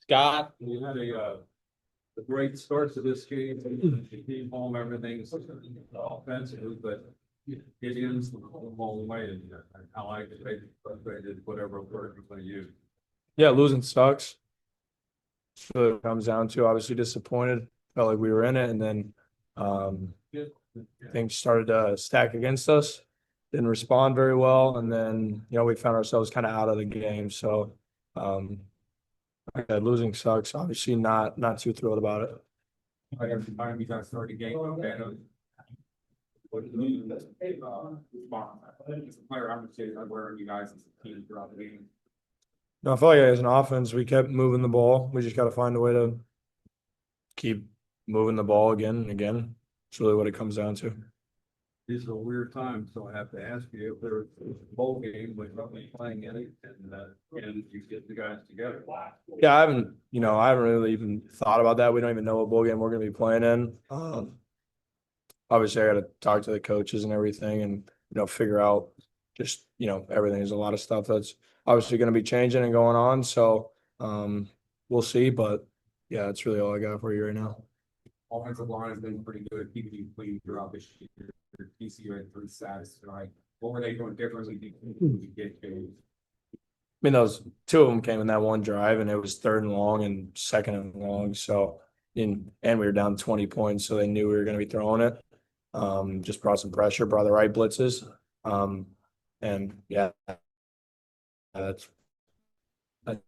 Scott. You had a great start to this game. You came home, everything's offensive, but it ends the whole way. And I like it. They did whatever word you're going to use. Yeah, losing sucks. So it comes down to obviously disappointed. Felt like we were in it, and then things started to stack against us. Didn't respond very well, and then we found ourselves kind of out of the game. So yeah, losing sucks. Obviously, not too thrilled about it. Every time you guys start a game, player, I'm just saying, where you guys as a team throughout the game. No, I feel like as an offense, we kept moving the ball. We just got to find a way to keep moving the ball again and again. It's really what it comes down to. This is a weird time, so I have to ask you if there's a bowl game with probably playing in it, and you get the guys together. Yeah, I haven't really even thought about that. We don't even know what bowl game we're going to be playing in. Obviously, I got to talk to the coaches and everything, and figure out just everything. There's a lot of stuff that's obviously going to be changing and going on. So we'll see, but yeah, that's really all I got for you right now. Offensive line has been pretty good, keeping you clean throughout this year. TCU had 3 sacks, right? What were they doing differently to get goals? I mean, those 2 of them came in that one drive, and it was 3rd and long and 2nd and long. So, and we were down 20 points, so they knew we were going to be throwing it. Just brought some pressure, brought the right blitzes, and yeah, that's that.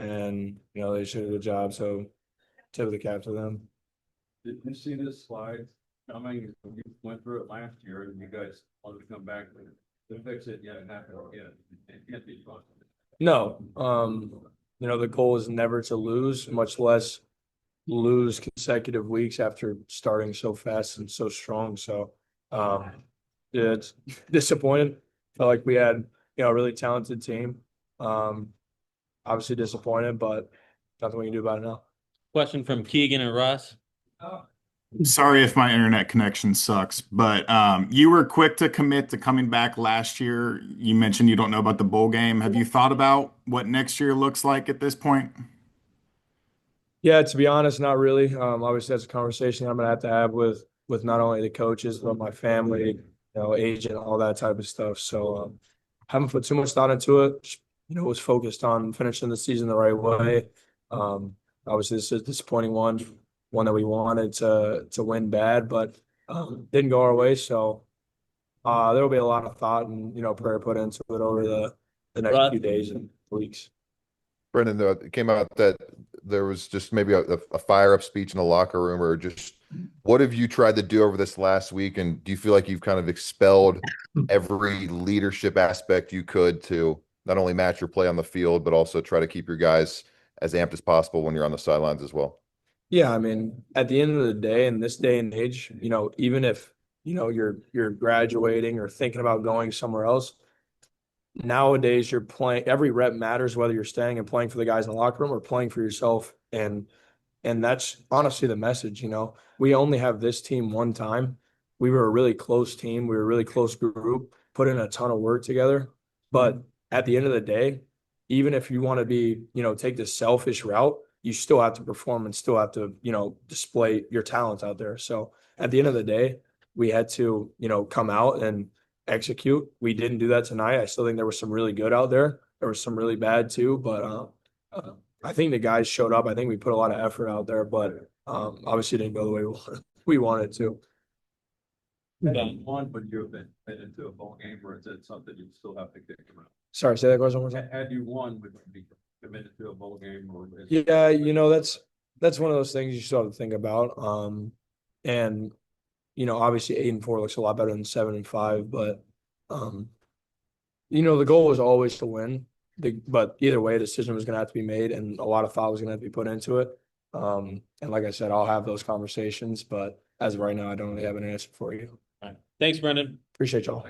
And they should do a good job. So, tip of the cap to them. Did you see this slide coming? You went through it last year, and you guys wanted to come back to fix it. Yeah, it happened again. It can't be fun. No, the goal is never to lose, much less lose consecutive weeks after starting so fast and so strong. So, yeah, it's disappointed. Felt like we had, a really talented team. Obviously disappointed, but nothing we can do about it now. Question from Keegan and Russ. Sorry if my internet connection sucks, but you were quick to commit to coming back last year. You mentioned you don't know about the bowl game. Have you thought about what next year looks like at this point? Yeah, to be honest, not really. Obviously, that's a conversation I'm gonna have to have with not only the coaches but my family, agent, all that type of stuff. So, haven't put too much thought into it. Just, was focused on finishing the season the right way. Obviously, this is a disappointing one that we wanted to win bad, but didn't go our way. So, there will be a lot of thought and prayer put into it over the next few days and weeks. Brendan, it came out that there was just maybe a fire-up speech in the locker room, or just what have you tried to do over this last week? And do you feel like you've kind of expelled every leadership aspect you could to not only match your play on the field, but also try to keep your guys as amped as possible when you're on the sidelines as well? Yeah, I mean, at the end of the day, in this day and age, even if you're graduating or thinking about going somewhere else, nowadays you're playing, every rep matters, whether you're staying and playing for the guys in the locker room or playing for yourself. And that's honestly the message. We only have this team one time. We were a really close team. We were a really close group, put in a ton of work together. But at the end of the day, even if you want to be, take this selfish route, you still have to perform and still have to, display your talent out there. So at the end of the day, we had to, come out and execute. We didn't do that tonight. I still think there was some really good out there. There was some really bad too, but I think the guys showed up. I think we put a lot of effort out there, but obviously didn't go the way we wanted to. One, would you have been into a bowl game, or is it something you still have to kick around? Sorry, say that question one more time. Had you won, would you be committed to a bowl game? Or yeah, that's one of those things you still have to think about. And obviously 8-4 looks a lot better than 7-5, but the goal was always to win. But either way, a decision was going to have to be made, and a lot of thought was going to have to be put into it. And like I said, I'll have those conversations, but as of right now, I don't really have an answer for you. All right. Thanks, Brendan. Appreciate y'all.